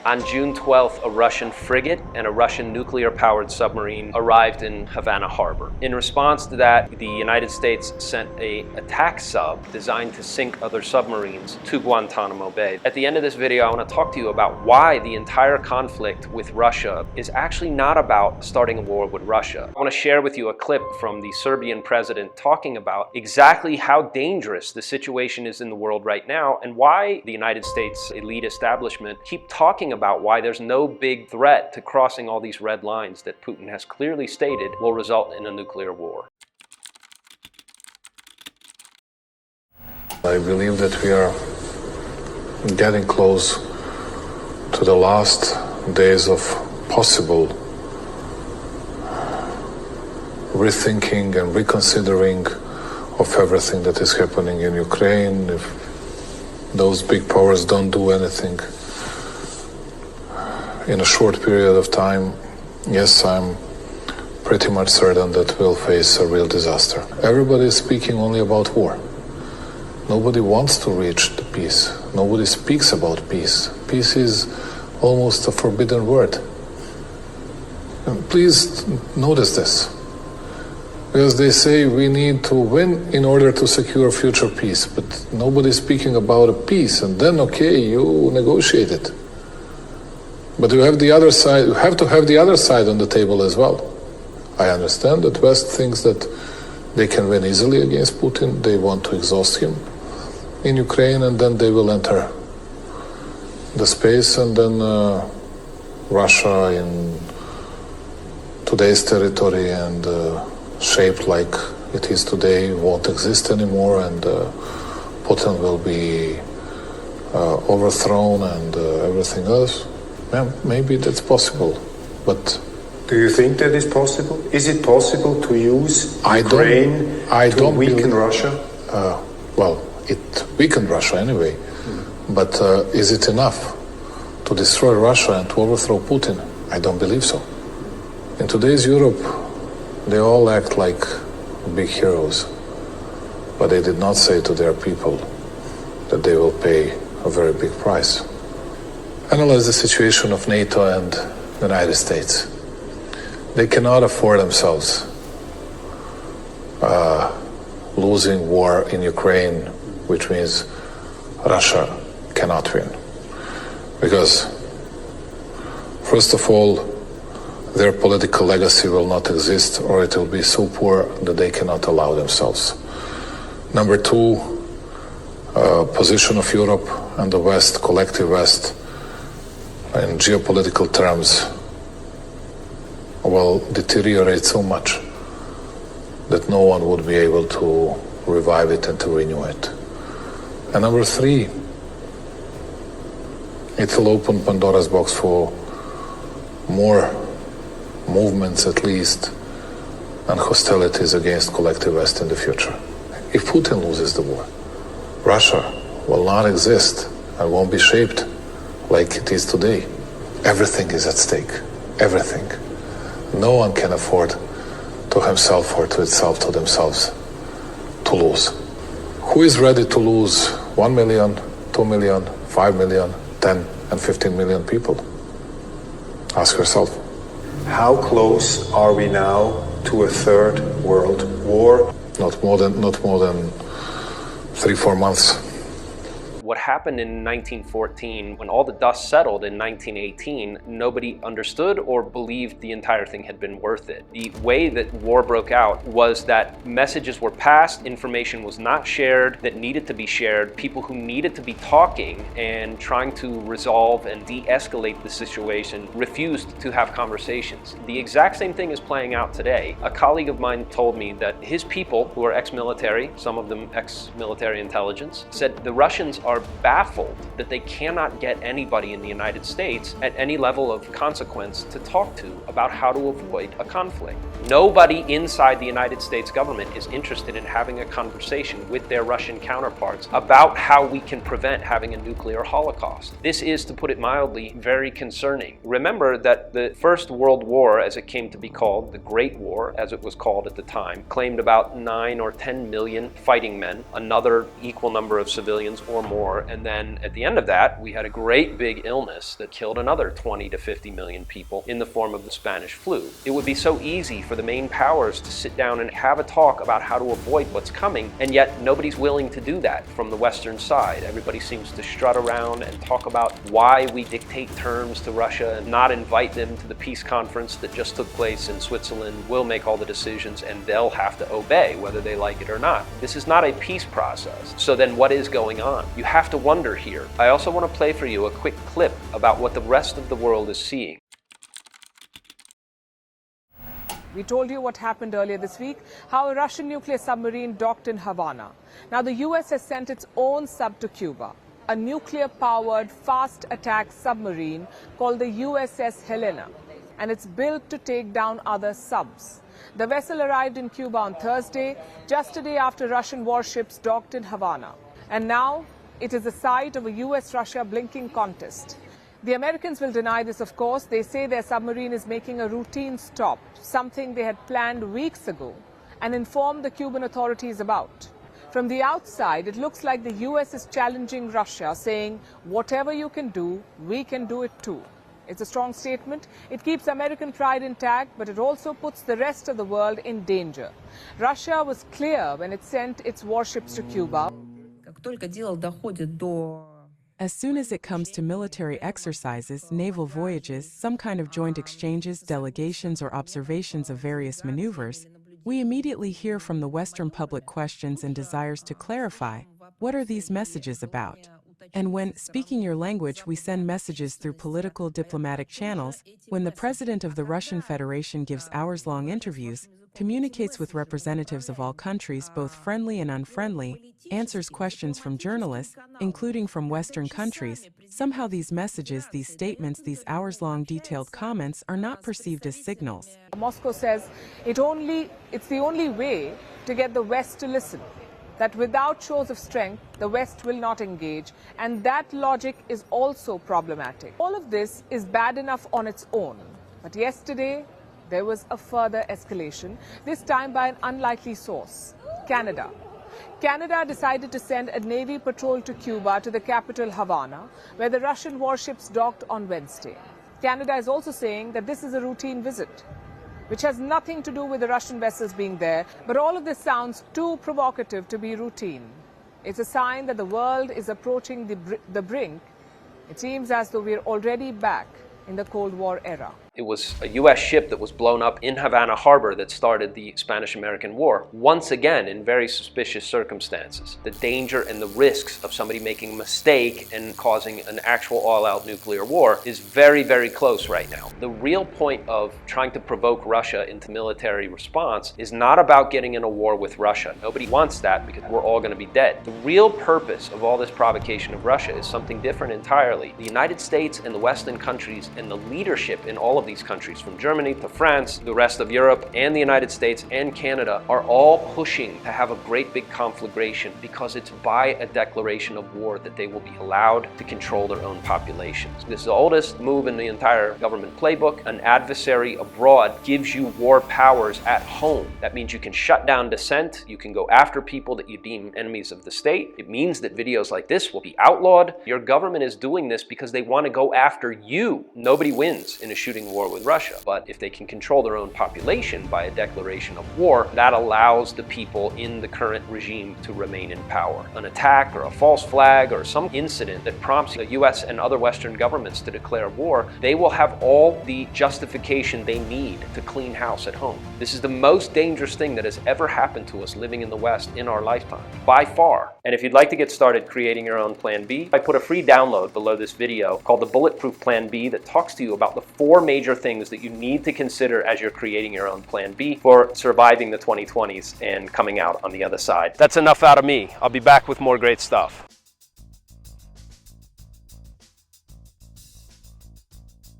On June 12th, a Russian frigate and a Russian nuclear-powered submarine arrived in Havana harbor. In response to that, the United States sent an attack sub designed to sink other submarines to Guantanamo Bay. At the end of this video, I want to talk to you about why the entire conflict with Russia is actually not about starting a war with Russia. I want to share with you a clip from the Serbian president talking about exactly how dangerous the situation is in the world right now and why the United States elite establishment keep talking about why there's no big threat to crossing all these red lines that Putin has clearly stated will result in a nuclear war. I believe that we are getting close to the last days of possible rethinking and reconsidering of everything that is happening in Ukraine. If those big powers don't do anything in a short period of time, yes, I'm pretty much certain that we'll face a real disaster. Everybody is speaking only about war. Nobody wants to reach the peace. Nobody speaks about peace. Peace is almost a forbidden word. And please notice this. Because they say we need to win in order to secure future peace, but nobody's speaking about a peace, and then okay, you negotiate it. But you have the other side, you have to have the other side on the table as well. I understand that West thinks that they can win easily against Putin. They want to exhaust him in Ukraine, and then they will enter the space, and then Russia in today's territory and shaped like it is today won't exist anymore, and Putin will be overthrown and everything else. Yeah, maybe that's possible, but do you think that is possible? Is it possible to use Ukraine to weaken Russia? Well, it weakened Russia anyway, but is it enough to destroy Russia and to overthrow Putin? I don't believe so. In today's Europe, they all act like big heroes, but they did not say to their people that they will pay a very big price. Analyze the situation of NATO and the United States. They cannot afford themselves losing war in Ukraine, which means Russia cannot win. Because, first of all, their political legacy will not exist, or it will be so poor that they cannot allow themselves. Number two, position of Europe and the West, collective West, in geopolitical terms, will deteriorate so much that no one would be able to revive it and to renew it. And number three, it will open Pandora's box for more movements, at least, and hostilities against collective West in the future. If Putin loses the war, Russia will not exist and won't be shaped like it is today. Everything is at stake. Everything. No one can afford to himself or to itself, to themselves, to lose. Who is ready to lose 1 million, 2 million, 5 million, 10 and 15 million people? Ask yourself. How close are we now to a third world war? Not more than 3-4 months. What happened in 1914, when all the dust settled in 1918, nobody understood or believed the entire thing had been worth it. The way that war broke out was that messages were passed, information was not shared that needed to be shared, people who needed to be talking and trying to resolve and de-escalate the situation refused to have conversations. The exact same thing is playing out today. A colleague of mine told me that his people, who are ex-military, some of them ex-military intelligence, said the Russians are baffled that they cannot get anybody in the United States at any level of consequence to talk to about how to avoid a conflict. Nobody inside the United States government is interested in having a conversation with their Russian counterparts about how we can prevent having a nuclear holocaust. This is, to put it mildly, very concerning. Remember that the First World War, as it came to be called, the Great War, as it was called at the time, claimed about 9 or 10 million fighting men, another equal number of civilians or more, and then at the end of that, we had a great big illness that killed another 20 to 50 million people in the form of the Spanish flu. It would be so easy for the main powers to sit down and have a talk about how to avoid what's coming, and yet nobody's willing to do that from the Western side. Everybody seems to strut around and talk about why we dictate terms to Russia and not invite them to the peace conference that just took place in Switzerland. We'll make all the decisions and they'll have to obey whether they like it or not. This is not a peace process. So then what is going on? You have to wonder here. I also want to play for you a quick clip about what the rest of the world is seeing. We told you what happened earlier this week, how a Russian nuclear submarine docked in Havana. Now the US has sent its own sub to Cuba, a nuclear-powered fast attack submarine called the USS Helena, and it's built to take down other subs. The vessel arrived in Cuba on Thursday, just a day after Russian warships docked in Havana. And now it is the site of a US-Russia blinking contest. The Americans will deny this, of course. They say their submarine is making a routine stop, something they had planned weeks ago and informed the Cuban authorities about. From the outside, it looks like the US is challenging Russia, saying, whatever you can do, we can do it too. It's a strong statement. It keeps American pride intact, but it also puts the rest of the world in danger. Russia was clear when it sent its warships to Cuba. As soon as it comes to military exercises, naval voyages, some kind of joint exchanges, delegations, or observations of various maneuvers, we immediately hear from the Western public questions and desires to clarify, what are these messages about? And when, speaking your language, we send messages through political diplomatic channels, when the president of the Russian Federation gives hours-long interviews, communicates with representatives of all countries, both friendly and unfriendly, answers questions from journalists, including from Western countries, somehow these messages, these statements, these hours-long detailed comments are not perceived as signals. Moscow says it's the only way to get the West to listen, that without shows of strength, the West will not engage, and that logic is also problematic. All of this is bad enough on its own, but yesterday, there was a further escalation, this time by an unlikely source, Canada. Canada decided to send a Navy patrol to Cuba, to the capital Havana, where the Russian warships docked on Wednesday. Canada is also saying that this is a routine visit, which has nothing to do with the Russian vessels being there, but all of this sounds too provocative to be routine. It's a sign that the world is approaching the brink. It seems as though we're already back in the Cold War era. It was a U.S. ship that was blown up in Havana harbor that started the Spanish-American War, once again in very suspicious circumstances. The danger and the risks of somebody making a mistake and causing an actual all-out nuclear war is very, very close right now. The real point of trying to provoke Russia into military response is not about getting in a war with Russia. Nobody wants that because we're all going to be dead. The real purpose of all this provocation of Russia is something different entirely. The United States and the Western countries and the leadership in all of these countries, from Germany to France, the rest of Europe, and the United States and Canada, are all pushing to have a great big conflagration because it's by a declaration of war that they will be allowed to control their own populations. This is the oldest move in the entire government playbook. An adversary abroad gives you war powers at home. That means you can shut down dissent, you can go after people that you deem enemies of the state. It means that videos like this will be outlawed. Your government is doing this because they want to go after you. Nobody wins in a shooting war with Russia, but if they can control their own population by a declaration of war, that allows the people in the current regime to remain in power. An attack or a false flag or some incident that prompts the US and other Western governments to declare war, they will have all the justification they need to clean house at home. This is the most dangerous thing that has ever happened to us living in the West in our lifetime, by far. And if you'd like to get started creating your own Plan B, I put a free download below this video called the Bulletproof Plan B that talks to you about the 4 major things that you need to consider as you're creating your own Plan B for surviving the 2020s and coming out on the other side. That's enough out of me. I'll be back with more great stuff.